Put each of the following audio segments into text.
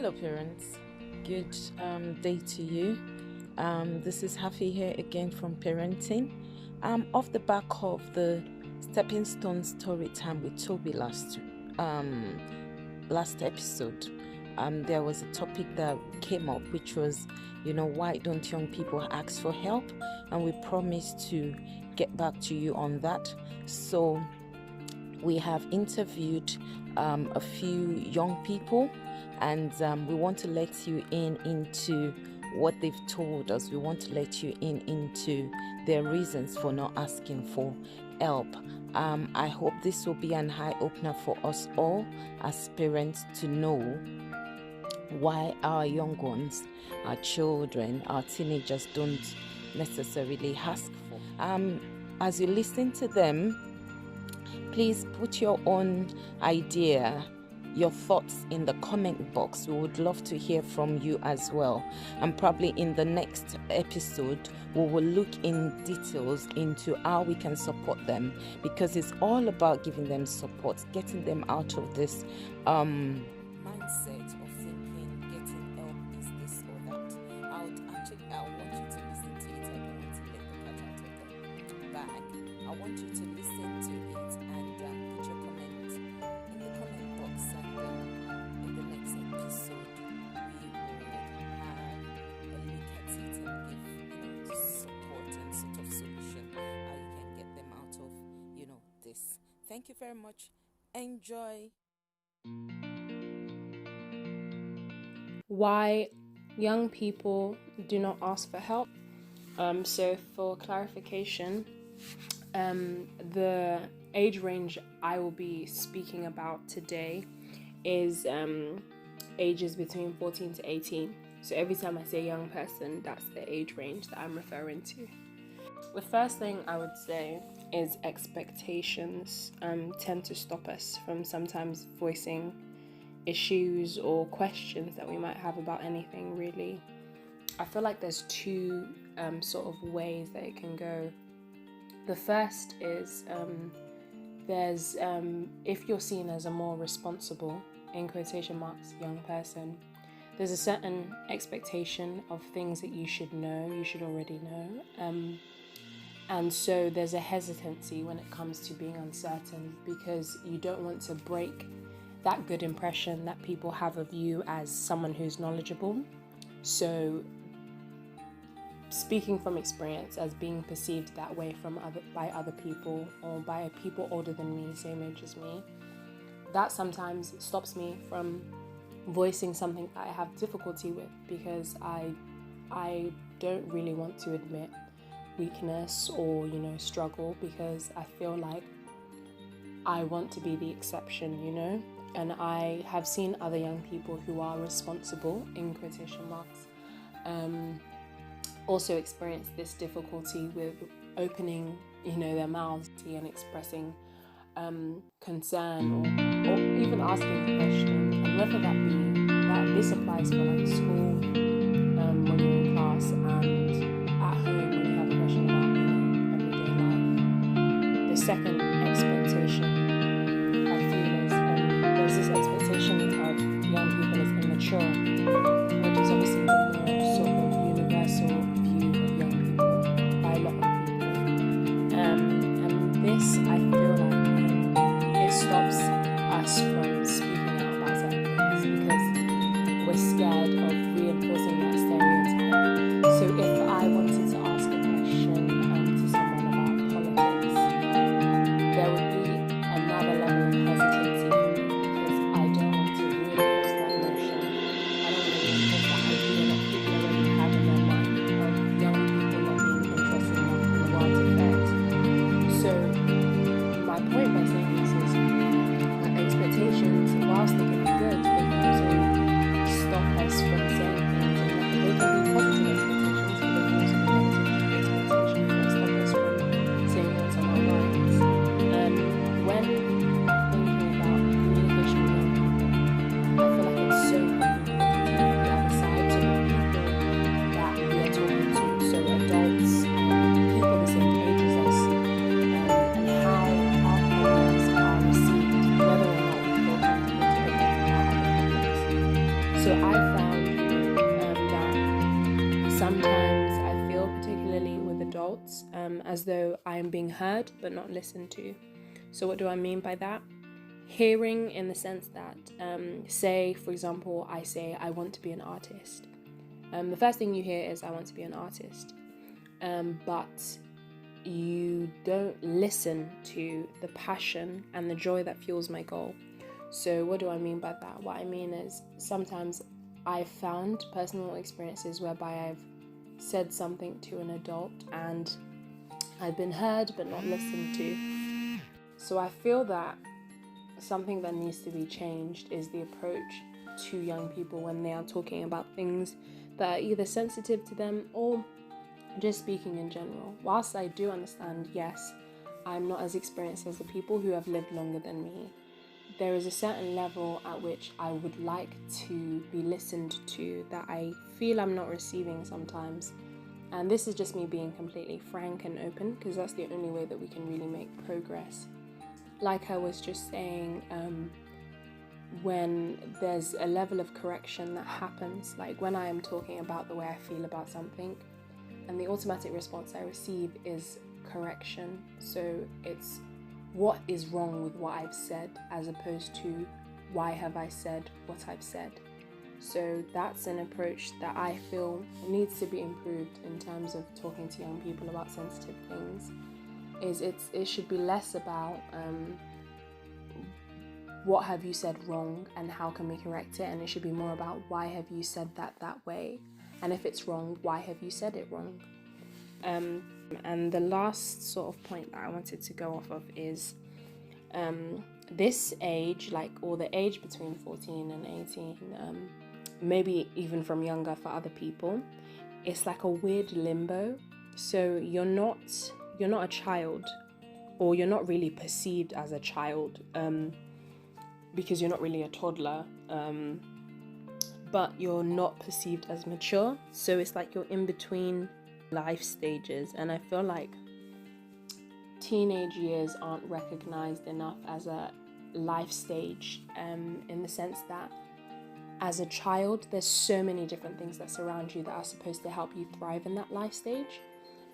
Hello, parents. Good day to you. This is Hafi here again from Parenting. Off the back of the Stepping Stone story time with Toby last episode, there was a topic that came up, which was, why don't young people ask for help? And we promised to get back to you on that. So we have interviewed a few young people, and we want to let you into what they've told us. We want to let you into their reasons for not asking for help. I hope this will be an eye-opener for us all as parents to know why our young ones, our children, our teenagers don't necessarily ask for. As you listen to them, please put your own idea, your thoughts in the comment box. We would love to hear from you as well. And probably in the next episode, we will look in details into how we can support them, because it's all about giving them support, getting them out of this mindset of thinking getting help is this or that. I want you to listen to it. I don't want to let the cat out of the bag. I want you to listen to it and put your comment in the comment box, and in the next episode we will have a look at it and give support and sort of solution how you can get them out of this. Thank you very much. Enjoy. Why young people do not ask for help. So for clarification, the age range I will be speaking about today is ages between 14 to 18. So every time I say young person, that's the age range that I'm referring to. The first thing I would say is expectations tend to stop us from sometimes voicing issues or questions that we might have about anything, really. I feel like there's two sort of ways that it can go. The first is there's if you're seen as a more responsible, in quotation marks, young person, there's a certain expectation of things that you should know, you should already know. And so there's a hesitancy when it comes to being uncertain, because you don't want to break that good impression that people have of you as someone who's knowledgeable. So speaking from experience, as being perceived that way by other people, or by people older than me, same age as me, that sometimes stops me from voicing something that I have difficulty with, because I don't really want to admit weakness or struggle, because I feel like I want to be the exception, and I have seen other young people who are responsible, in quotation marks, also experience this difficulty with opening their mouths and expressing concern, or even asking a question, and whether that be that this applies for like school, when you're in class, and at home when you have a question about everyday life. The second expectation I feel is there's this expectation of young people as immature, which is obviously the more sort of universal view of young people by a lot of people, and this, I feel like it stops us from speaking out about certain things, because we're scared of reinforcing that stereotype. So if I wanted to ask a question to someone about politics, there would be another level of hesitancy for me, because I don't want to reinforce that notion. I as though I am being heard but not listened to. So what do I mean by that? Hearing in the sense that, say, for example, I say I want to be an artist. The first thing you hear is I want to be an artist. But you don't listen to the passion and the joy that fuels my goal. So what do I mean by that? What I mean is sometimes I've found personal experiences whereby I've said something to an adult and I've been heard but not listened to. So I feel that something that needs to be changed is the approach to young people when they are talking about things that are either sensitive to them or just speaking in general. Whilst I do understand, yes, I'm not as experienced as the people who have lived longer than me, there is a certain level at which I would like to be listened to that I feel I'm not receiving sometimes. And this is just me being completely frank and open, because that's the only way that we can really make progress. Like I was just saying, when there's a level of correction that happens, like when I am talking about the way I feel about something, and the automatic response I receive is correction. So it's what is wrong with what I've said, as opposed to why have I said what I've said. So that's an approach that I feel needs to be improved in terms of talking to young people about sensitive things. It should be less about what have you said wrong and how can we correct it, and it should be more about why have you said that way, and if it's wrong, why have you said it wrong. And the last sort of point that I wanted to go off of is this age, or the age between 14 and 18, maybe even from younger for other people, it's like a weird limbo. So you're not a child, or you're not really perceived as a child, because you're not really a toddler, but you're not perceived as mature. So it's like you're in between life stages, and I feel like teenage years aren't recognized enough as a life stage, in the sense that as a child there's so many different things that surround you that are supposed to help you thrive in that life stage,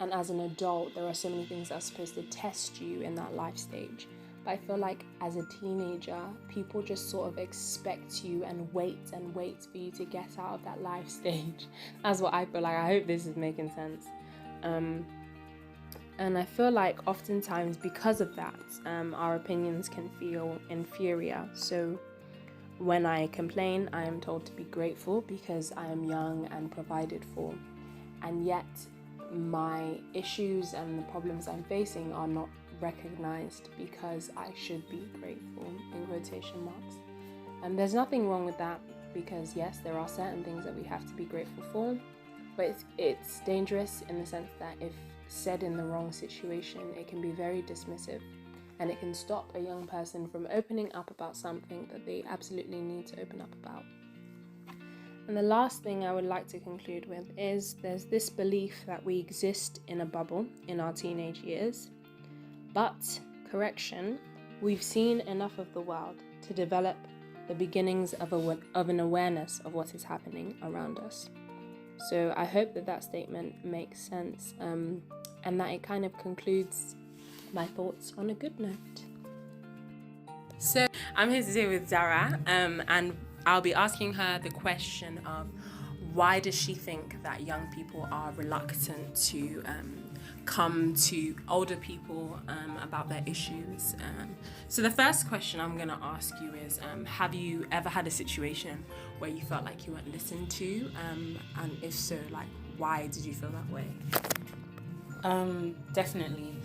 and as an adult there are so many things that are supposed to test you in that life stage. But I feel like as a teenager, people just sort of expect you and wait for you to get out of that life stage. That's what I feel like. I hope this is making sense. And I feel like oftentimes because of that, our opinions can feel inferior. So when I complain, I am told to be grateful because I am young and provided for. And yet my issues and the problems I'm facing are not recognized because I should be grateful, in quotation marks. And there's nothing wrong with that, because yes, there are certain things that we have to be grateful for, but it's dangerous in the sense that if said in the wrong situation, it can be very dismissive, and it can stop a young person from opening up about something that they absolutely need to open up about. And the last thing I would like to conclude with is there's this belief that we exist in a bubble in our teenage years. But, correction, we've seen enough of the world to develop the beginnings of an awareness of what is happening around us. So I hope that statement makes sense, and that it kind of concludes my thoughts on a good note. So I'm here today with Zara, and I'll be asking her the question of why does she think that young people are reluctant to come to older people about their issues. So the first question I'm going to ask you is, have you ever had a situation where you felt like you weren't listened to? And if so, why did you feel that way? Definitely.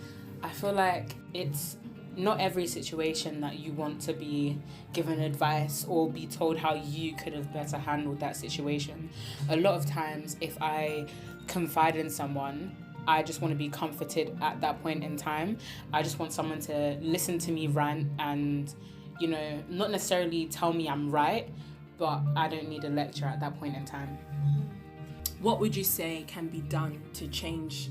I feel like it's not every situation that you want to be given advice or be told how you could have better handled that situation. A lot of times, if I confide in someone, I just want to be comforted at that point in time. I just want someone to listen to me rant and, not necessarily tell me I'm right, but I don't need a lecture at that point in time. What would you say can be done to change,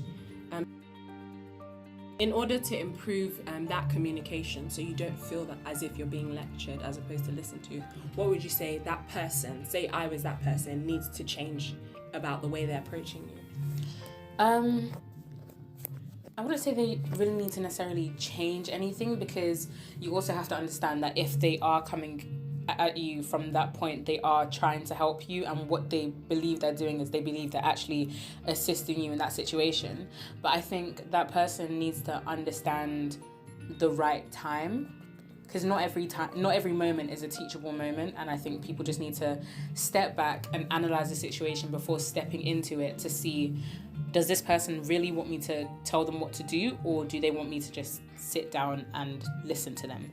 in order to improve that communication, so you don't feel that as if you're being lectured as opposed to listened to? What would you say that person, say I was that person, needs to change about the way they're approaching you? I wouldn't say they really need to necessarily change anything, because you also have to understand that if they are coming at you from that point, they are trying to help you, and what they believe they're doing is they believe they're actually assisting you in that situation. But I think that person needs to understand the right time, because not every moment is a teachable moment, and I think people just need to step back and analyze the situation before stepping into it to see, does this person really want me to tell them what to do, or do they want me to just sit down and listen to them?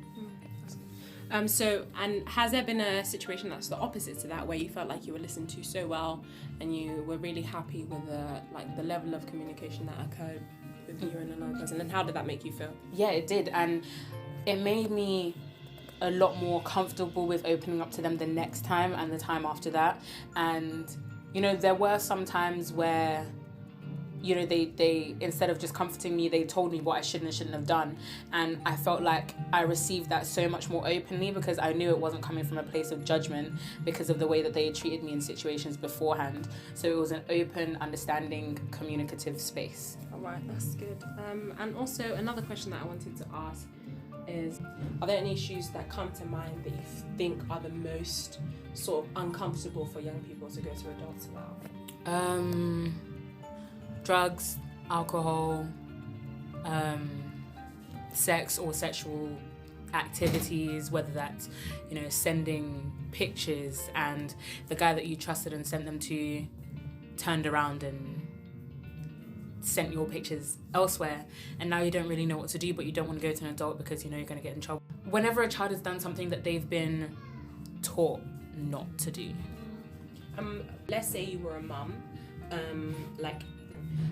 And has there been a situation that's the opposite to that, where you felt like you were listened to so well and you were really happy with the level of communication that occurred with you and another person, and how did that make you feel? Yeah, it did, and it made me a lot more comfortable with opening up to them the next time and the time after that. And there were some times where they instead of just comforting me, they told me what I should and shouldn't have done, and I felt like I received that so much more openly, because I knew it wasn't coming from a place of judgment because of the way that they had treated me in situations beforehand. So it was an open, understanding, communicative space. All right, that's good. And also another question that I wanted to ask is, are there any issues that come to mind that you think are the most sort of uncomfortable for young people to go to adults about? Drugs, alcohol, sex or sexual activities, whether that's sending pictures and the guy that you trusted and sent them to turned around and sent your pictures elsewhere, and now you don't really know what to do, but you don't want to go to an adult because you're going to get in trouble. Whenever a child has done something that they've been taught not to do. Let's say you were a mum,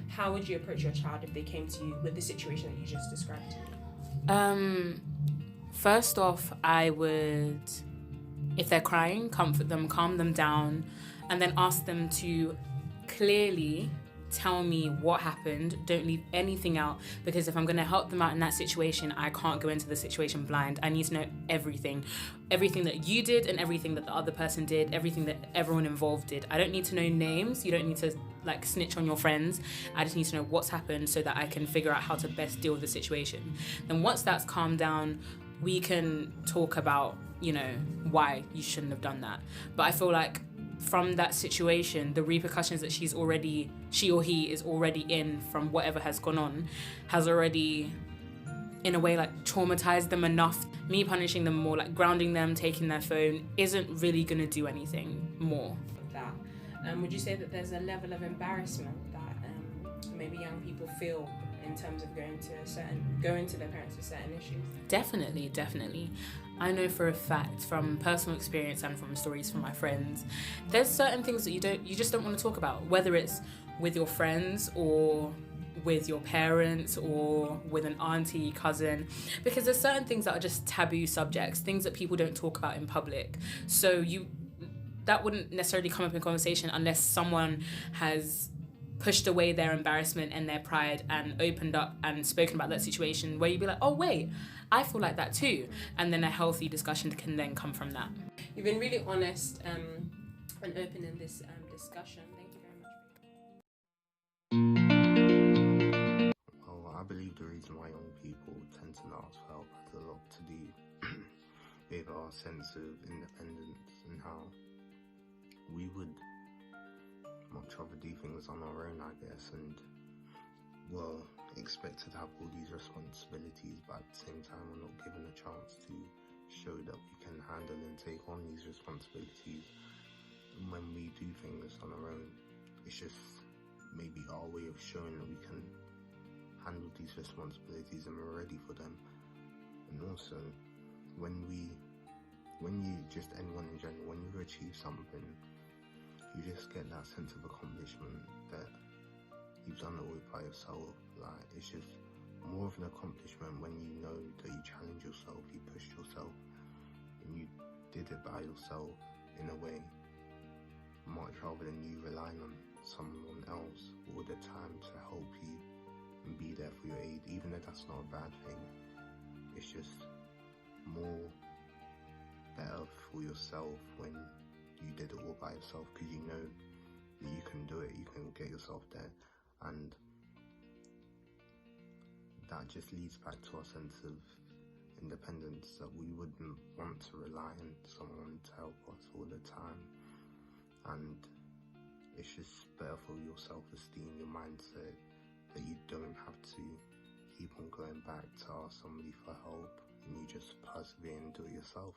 how would you approach your child if they came to you with the situation that you just described? First off, I would, if they're crying, comfort them, calm them down, and then ask them to clearly tell me what happened. Don't leave anything out, because if I'm going to help them out in that situation, I can't go into the situation blind. I need to know everything that you did and everything that the other person did, everything that everyone involved did. I don't need to know names. You don't need to snitch on your friends. I just need to know what's happened so that I can figure out how to best deal with the situation. Then once that's calmed down, we can talk about why you shouldn't have done that. But I feel like from that situation, the repercussions that she or he is already in from whatever has gone on has already, in a way, traumatized them enough. Me punishing them more, grounding them, taking their phone, isn't really going to do anything more. That. Would you say that there's a level of embarrassment that maybe young people feel in terms of going to their parents with certain issues? Definitely. I know for a fact from personal experience and from stories from my friends, there's certain things that you just don't want to talk about, whether it's with your friends or with your parents or with an auntie, cousin, because there's certain things that are just taboo subjects, things that people don't talk about in public. So that wouldn't necessarily come up in conversation unless someone has pushed away their embarrassment and their pride and opened up and spoken about that situation, where you'd be like, oh wait, I feel like that too, and then a healthy discussion can then come from that. You've been really honest and open in this discussion. Thank you very much. Well, I believe the reason why young people tend to not ask for help has a lot to do with our sense of independence and how we would much rather do things on our own, I guess, and expected to have all these responsibilities, but at the same time we're not given a chance to show that we can handle and take on these responsibilities. And when we do things on our own, it's just maybe our way of showing that we can handle these responsibilities and we're ready for them. And also, when anyone in general, when you achieve something, you just get that sense of accomplishment that you've done it all by yourself. It's just more of an accomplishment when you know that you challenge yourself, you pushed yourself, and you did it by yourself in a way, much rather than you relying on someone else all the time to help you and be there for your aid. Even though that's not a bad thing, it's just more better for yourself when you did it all by yourself, because you know that you can do it, you can get yourself there. And that just leads back to our sense of independence, that we wouldn't want to rely on someone to help us all the time. And it's just better for your self-esteem, your mindset, that you don't have to keep on going back to ask somebody for help, and you just persevere and do it yourself.